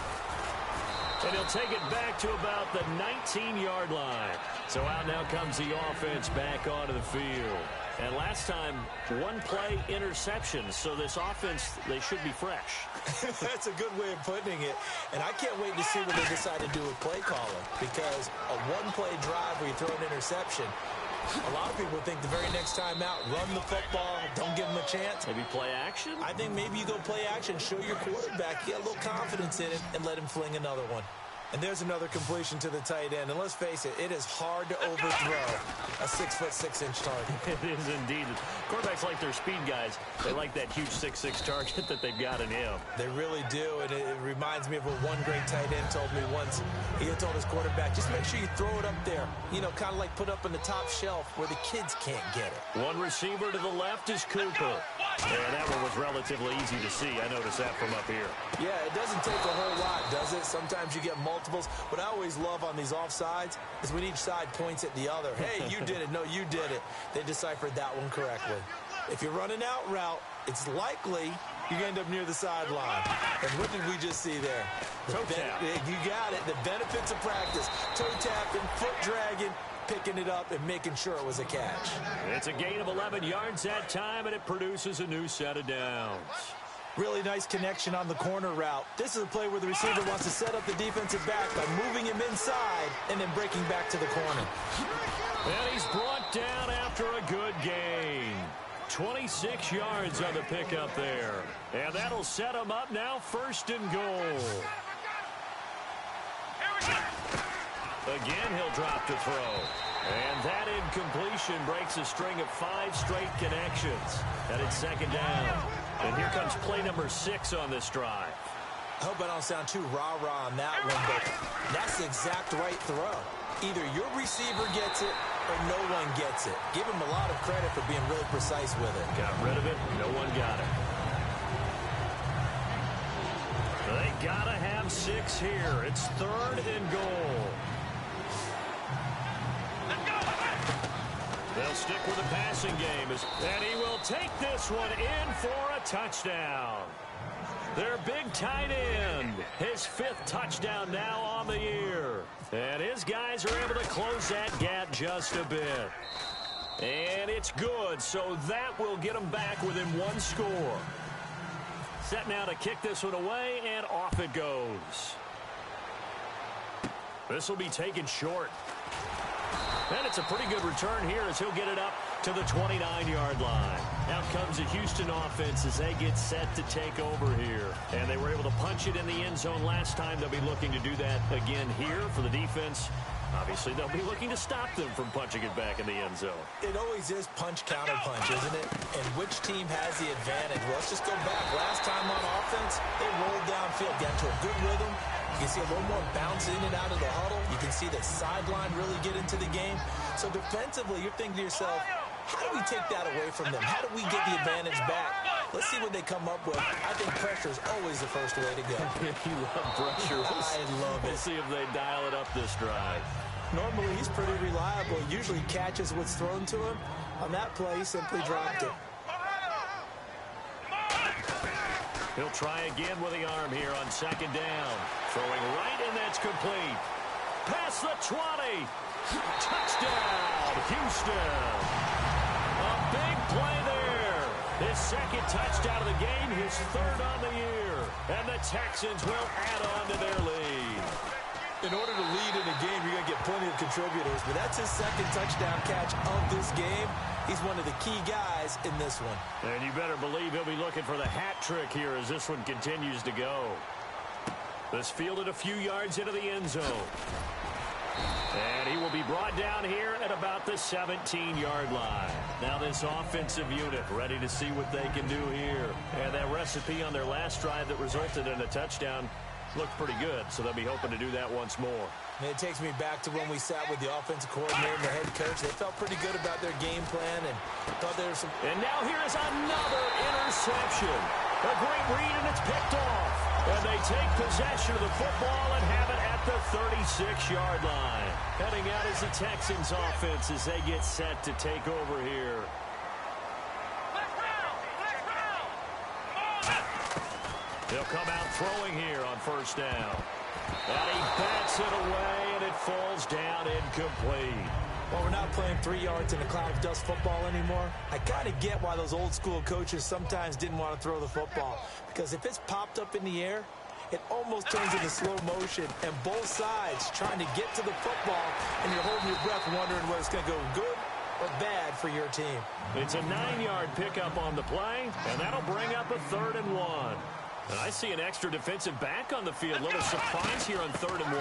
And he'll take it back to about the 19-yard line. So out now comes the offense back onto the field. And last time, one play interception. So this offense, they should be fresh. That's a good way of putting it. And I can't wait to see what they decide to do with play calling. Because a one-play drive where you throw an interception, a lot of people think the very next time out, run the football, don't give them a chance. Maybe play action? I think maybe you go play action, show your quarterback, get a little confidence in it, and let him fling another one. And there's another completion to the tight end. And let's face it, it is hard to overthrow a 6'6" target. It is indeed. Quarterbacks like their speed guys. They like that huge 6'6" target that they've got in him. They really do. And it reminds me of what one great tight end told me once. He had told his quarterback, just make sure you throw it up there. You know, kind of like put up on the top shelf where the kids can't get it. One receiver to the left is Cooper. And that one was relatively easy to see. I noticed that from up here. Yeah, it doesn't take a whole lot, does it? Sometimes you get multiples. What I always love on these offsides is when each side points at the other. Hey, you did it. No, you did it. They deciphered that one correctly. If you're running out route, it's likely you end up near the sideline. And what did we just see there? Toe tap. You got it. The benefits of practice. Toe tapping, foot dragging, picking it up and making sure it was a catch. It's a gain of 11 yards that time, and it produces a new set of downs. Really nice connection on the corner route. This is a play where the receiver wants to set up the defensive back by moving him inside and then breaking back to the corner. And he's brought down after a good gain. 26 yards on the pickup there. And that'll set him up now, 1st and goal. Again, he'll drop to throw. And that incompletion breaks a string of 5 straight connections. And it's 2nd down. And here comes play number 6 on this drive. I hope I don't sound too rah-rah on that one, but that's the exact right throw. Either your receiver gets it or no one gets it. Give him a lot of credit for being really precise with it. Got rid of it. No one got it. They got to have 6 here. It's 3rd and goal. They'll stick with the passing game. And he will take this one in for a touchdown. Their big tight end. His 5th touchdown now on the year. And his guys are able to close that gap just a bit. And it's good, so that will get them back within 1 score. Set now to kick this one away, and off it goes. This will be taken short. And it's a pretty good return here as he'll get it up to the 29-yard line. Out comes the Houston offense as they get set to take over here. And they were able to punch it in the end zone last time. They'll be looking to do that again here for the defense. Obviously, they'll be looking to stop them from punching it back in the end zone. It always is punch-counter-punch, isn't it? And which team has the advantage? Well, let's just go back. Last time on offense, they rolled downfield, got into a good rhythm. You can see a little more bounce in and out of the huddle. You can see the sideline really get into the game. So defensively, you're thinking to yourself, how do we take that away from them? How do we get the advantage back? Let's see what they come up with. I think pressure is always the first way to go. You love pressure. I love it. We'll see if they dial it up this drive. Normally, he's pretty reliable. Usually catches what's thrown to him. On that play, he simply dropped it. He'll try again with the arm here on 2nd down. Throwing right, and that's complete. Past the 20. Touchdown, Houston. A big play there. His 2nd touchdown of the game, his 3rd on the year. And the Texans will add on to their lead. In order to lead in a game, you're going to get plenty of contributors, but that's his 2nd touchdown catch of this game. He's one of the key guys in this one. And you better believe he'll be looking for the hat trick here as this one continues to go. This fielded a few yards into the end zone. And he will be brought down here at about the 17-yard line. Now this offensive unit ready to see what they can do here. And that recipe on their last drive that resulted in a touchdown looked pretty good, so they'll be hoping to do that once more. And it takes me back to when we sat with the offensive coordinator and the head coach. They felt pretty good about their game plan and thought there was some... And now here's another interception. A great read, and it's picked off. And they take possession of the football and have it at the 36-yard line. Heading out is the Texans offense as they get set to take over here. He'll come out throwing here on 1st down. And he bats it away, and it falls down incomplete. Well, we're not playing 3 yards in a cloud of dust football anymore. I kind of get why those old school coaches sometimes didn't want to throw the football. Because if it's popped up in the air, it almost turns into slow motion. And both sides trying to get to the football, and you're holding your breath wondering whether it's going to go good or bad for your team. It's a 9-yard pickup on the play, and that'll bring up a 3rd and 1. And I see an extra defensive back on the field. Little surprise here on 3rd and 1.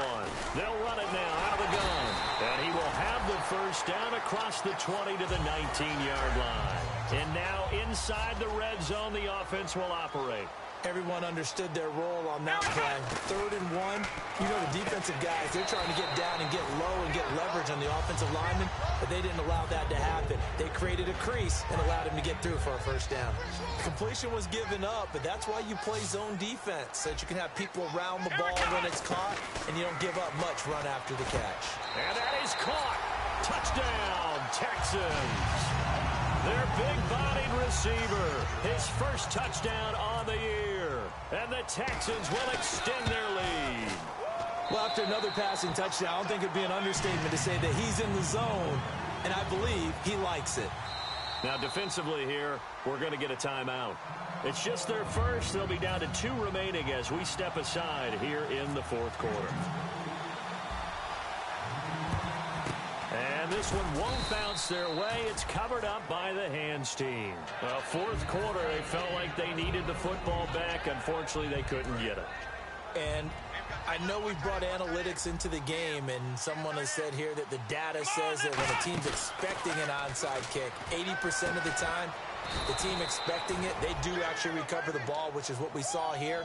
They'll run it now out of the gun. And he will have the first down across the 20 to the 19-yard line. And now inside the red zone, the offense will operate. Everyone understood their role on that play. 3rd and 1, you know the defensive guys, they're trying to get down and get low and get leverage on the offensive lineman, but they didn't allow that to happen. They created a crease and allowed him to get through for a first down. Completion was given up, but that's why you play zone defense, so that you can have people around the ball when it's caught, and you don't give up much run after the catch. And that is caught. Touchdown, Texans. Their big-bodied receiver, his first touchdown on the year. And the Texans will extend their lead. Well, after another passing touchdown, I don't think it'd be an understatement to say that he's in the zone, and I believe he likes it. Now, defensively here, we're going to get a timeout. It's just their first. They'll be down to 2 remaining as we step aside here in the 4th quarter. And this one won't bounce their way. It's covered up by the hands team. 4th quarter, they felt like they needed the football back. Unfortunately, they couldn't get it. And I know we've brought analytics into the game, and someone has said here that the data says that when a team's expecting an onside kick, 80% of the time, the team expecting it, they do actually recover the ball, which is what we saw here.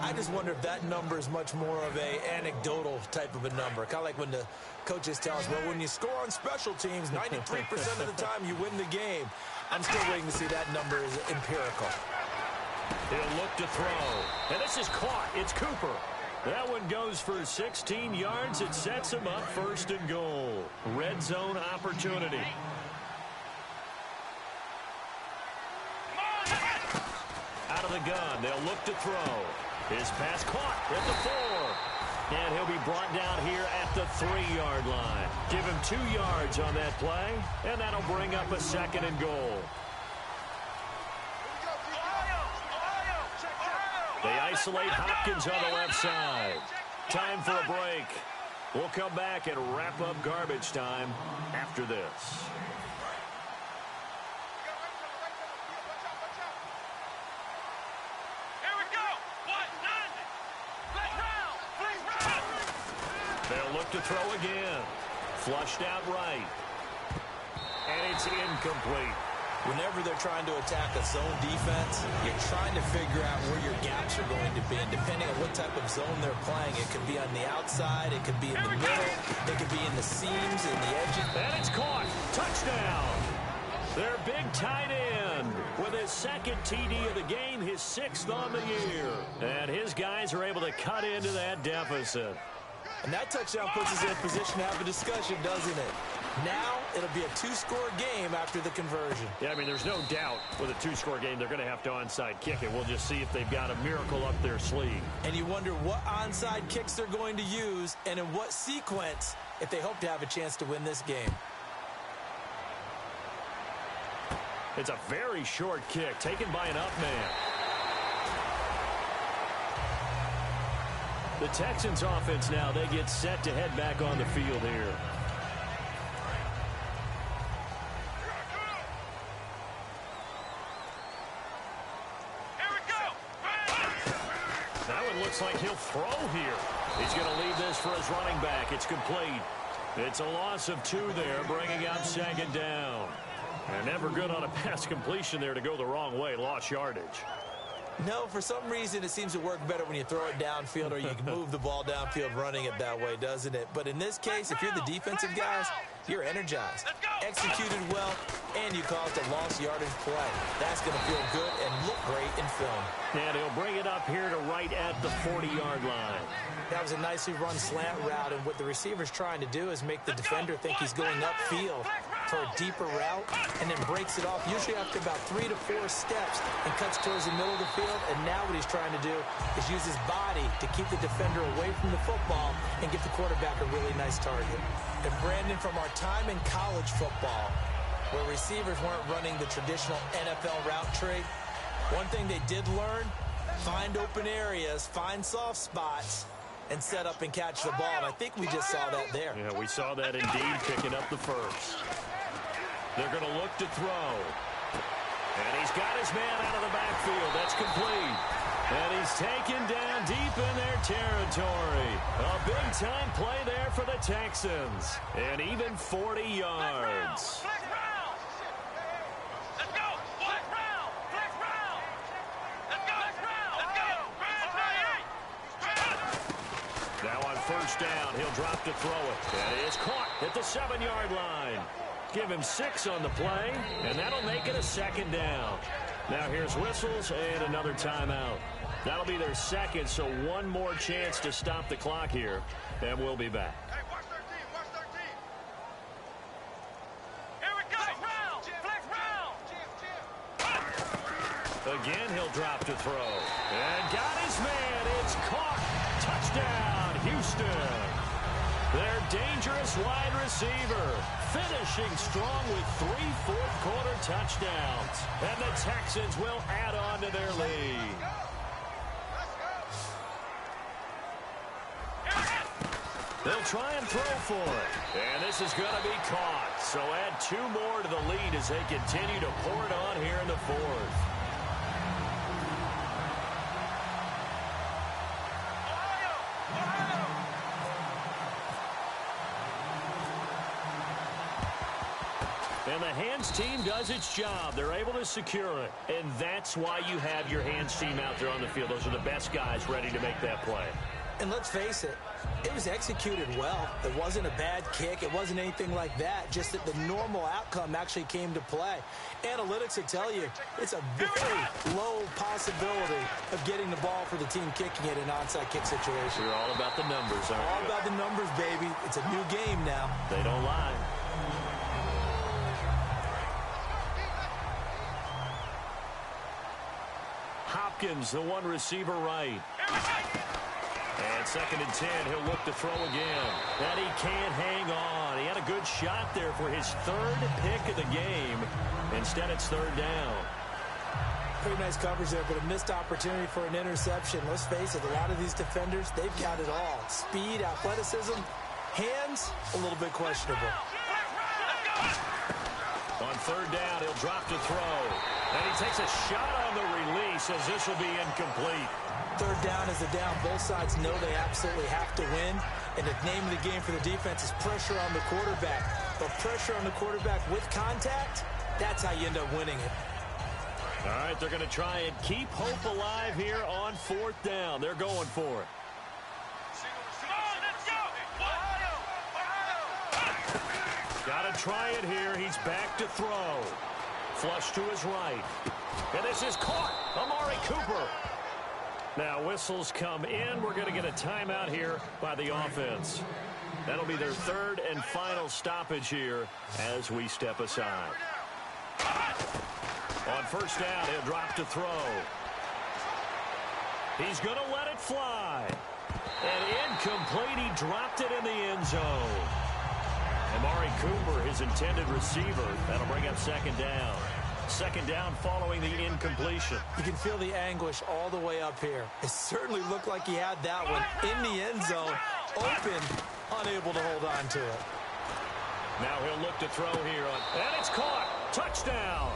I just wonder if that number is much more of a anecdotal type of a number. Kind of like when the coaches tell us, well, when you score on special teams, 93% of the time you win the game. I'm still waiting to see that number is empirical. He'll look to throw. And this is caught. It's Cooper. That one goes for 16 yards. It sets him up 1st and goal. Red zone opportunity. Out of the gun. They'll look to throw. His pass caught at the 4. And he'll be brought down here at the 3-yard line. Give him 2 yards on that play, and that'll bring up a 2nd and goal. They isolate Hopkins on the left side. Time for a break. We'll come back and wrap up garbage time after this. They'll look to throw again. Flushed out right. And it's incomplete. Whenever they're trying to attack a zone defense, you're trying to figure out where your gaps are going to be. And depending on what type of zone they're playing, it could be on the outside, it could be in the middle, it could be in the seams, in the edges. And it's caught. Touchdown. Their big tight end with his 2nd TD of the game, his 6th on the year. And his guys are able to cut into that deficit. And that touchdown puts us in a position to have a discussion, doesn't it? Now it'll be a 2-score game after the conversion. Yeah, I mean, there's no doubt with a 2-score game they're going to have to onside kick it. We'll just see if they've got a miracle up their sleeve. And you wonder what onside kicks they're going to use and in what sequence if they hope to have a chance to win this game. It's a very short kick taken by an up man. The Texans offense now, they get set to head back on the field here. That one looks like he'll throw here. He's going to leave this for his running back. It's complete. It's a loss of 2 there, bringing up 2nd down. And never good on a pass completion there to go the wrong way. Lost yardage. No, for some reason it seems to work better when you throw it downfield or you can move the ball downfield running it that way, doesn't it? But in this case, if you're the defensive guys, you're energized, executed well, and you caused a lost yardage play. That's going to feel good and look great in film. And he'll bring it up here to right at the 40-yard line. That was a nicely run slant route, and what the receiver's trying to do is make the defender think he's going upfield for a deeper route, and then breaks it off, usually after about 3 to 4 steps, and cuts towards the middle of the field. And now what he's trying to do is use his body to keep the defender away from the football and get the quarterback a really nice target. And Brandon, from our time in college football, where receivers weren't running the traditional NFL route tree, one thing they did learn, find open areas, find soft spots, and set up and catch the ball. And I think we just saw that there. Yeah, we saw that indeed, picking up the first. They're going to look to throw. And he's got his man out of the backfield. That's complete. And he's taken down deep in their territory. A big-time play there for the Texans. And even 40 yards. Flex round. Let's go. Flex round. Flex round. Let's go. Flex round. Let's go. Now on first down, he'll drop to throw it. And it is caught at the 7-yard line. Give him 6 on the play, and that'll make it a second down. Now here's whistles and another timeout. That'll be their second, so one more chance to stop the clock here, and we'll be back. Hey, watch 13. Watch 13. Here we go. Flex round. Again, he'll drop to throw. And got his man. It's caught. Touchdown, Houston. Their dangerous wide receiver finishing strong with 3 fourth-quarter touchdowns. And the Texans will add on to their lead. They'll try and throw for it. And this is going to be caught. So add 2 more to the lead as they continue to pour it on here in the 4th. And the hands team does its job. They're able to secure it. And that's why you have your hands team out there on the field. Those are the best guys ready to make that play. And let's face it, it was executed well. It wasn't a bad kick. It wasn't anything like that. Just that the normal outcome actually came to play. Analytics will tell you it's a very low possibility of getting the ball for the team kicking it in an onside kick situation. You're all about the numbers, aren't you? All about the numbers, baby. It's a new game now. They don't lie. Hopkins, the one receiver right. And 2nd and 10, he'll look to throw again. And he can't hang on. He had a good shot there for his 3rd pick of the game. Instead, it's 3rd down. Pretty nice coverage there, but a missed opportunity for an interception. Let's face it, a lot of these defenders, they've got it all. Speed, athleticism, hands, a little bit questionable. On 3rd down, he'll drop to throw. And he takes a shot on the release as this will be incomplete. 3rd down is a down. Both sides know they absolutely have to win. And the name of the game for the defense is pressure on the quarterback. But pressure on the quarterback with contact, that's how you end up winning it. All right, they're going to try and keep hope alive here on 4th down. They're going for it. Got to try it here. He's back to throw. Flush to his right. And this is caught. Amari Cooper. Now whistles come in. We're going to get a timeout here by the offense. That'll be their 3rd and final stoppage here as we step aside. On 1st down, he'll drop to throw. He's going to let it fly. And incomplete. He dropped it in the end zone. Amari Cooper, his intended receiver. That'll bring up 2nd down. 2nd down following the incompletion. You can feel the anguish all the way up here. It certainly looked like he had that one in the end zone, open, unable to hold on to it. Now he'll look to throw here. And it's caught. Touchdown.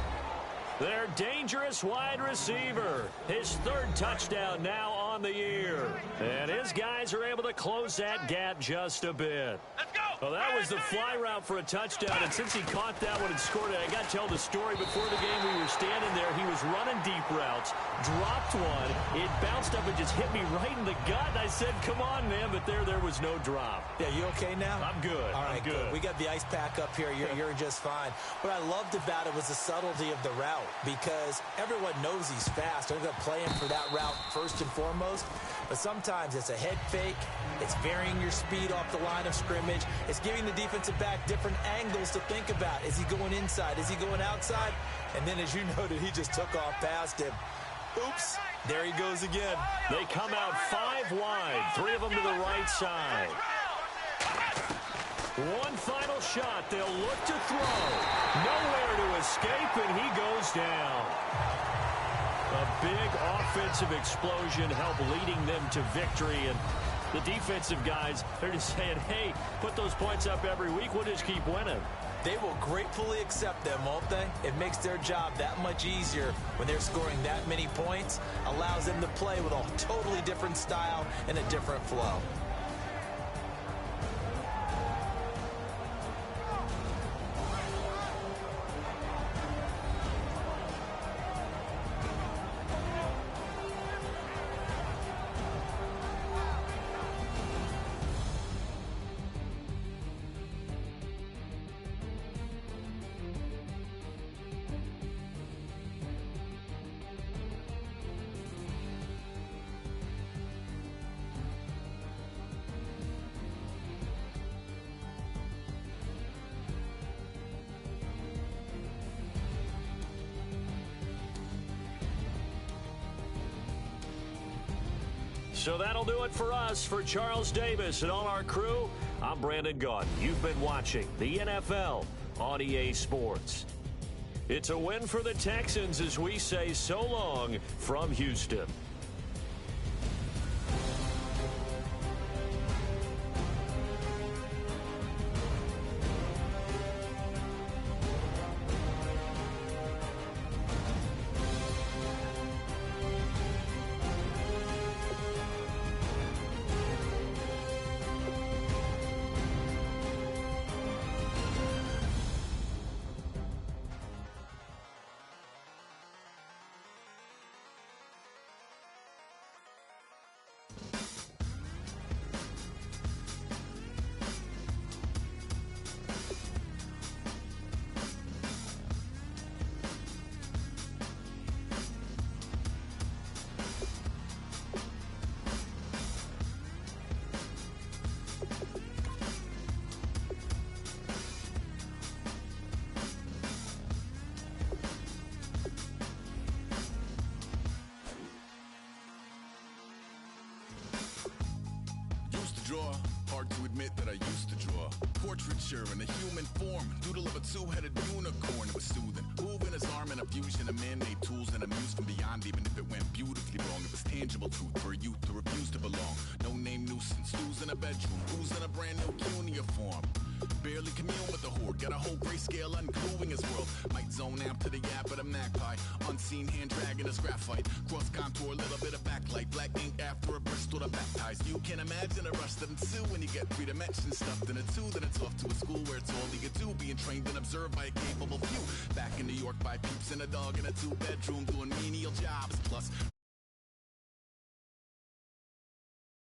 Their dangerous wide receiver. His 3rd touchdown now on the year. And his guys are able to close that gap just a bit. Let's go. Well, that was the fly route for a touchdown, and since he caught that one and scored it, I got to tell the story. Before the game, we were standing there. He was running deep routes, dropped one. It bounced up and just hit me right in the gut. I said, come on, man, but there was no drop. Yeah, you okay now? I'm good. All right, I'm good. We got the ice pack up here. You're just fine. What I loved about it was the subtlety of the route, because everyone knows he's fast. They're going to play him for that route first and foremost. But sometimes it's a head fake. It's varying your speed off the line of scrimmage. It's giving the defensive back different angles to think about. Is he going inside? Is he going outside? And then, as you noted, he just took off past him. Oops. There he goes again. They come out 5 wide. 3 of them to the right side. One final shot. They'll look to throw. Nowhere to escape, and he goes down. A big offensive explosion helped leading them to victory. And the defensive guys, they're just saying, hey, put those points up every week. We'll just keep winning. They will gratefully accept them, won't they? It makes their job that much easier when they're scoring that many points, allows them to play with a totally different style and a different flow. So that'll do it for us. For Charles Davis and all our crew, I'm Brandon Gaudin. You've been watching the NFL on EA Sports. It's a win for the Texans as we say so long from Houston. Hard to admit that I used to draw portraiture in a human form, doodle of a two-headed unicorn. It was soothing, moving his arm in a fusion of man-made tools and a muse from beyond. Even if it went beautifully wrong, it was tangible truth for a youth to refuse to belong. No name nuisance, who's in a bedroom, who's in a brand new cuneiform. Barely commune with the horde, got a whole grayscale ungluing his world. Might zone amp to the yap of the magpie, unseen hand dragging his graphite. Cross contour, a little bit of backlight, black ink after a Bristol to baptize. You can imagine a rush that ensue when you get three dimensions stuffed in a two. Then it's off to a school where it's all you can do, being trained and observed by a capable few. Back in New York by peeps and a dog in a two-bedroom doing menial jobs. Plus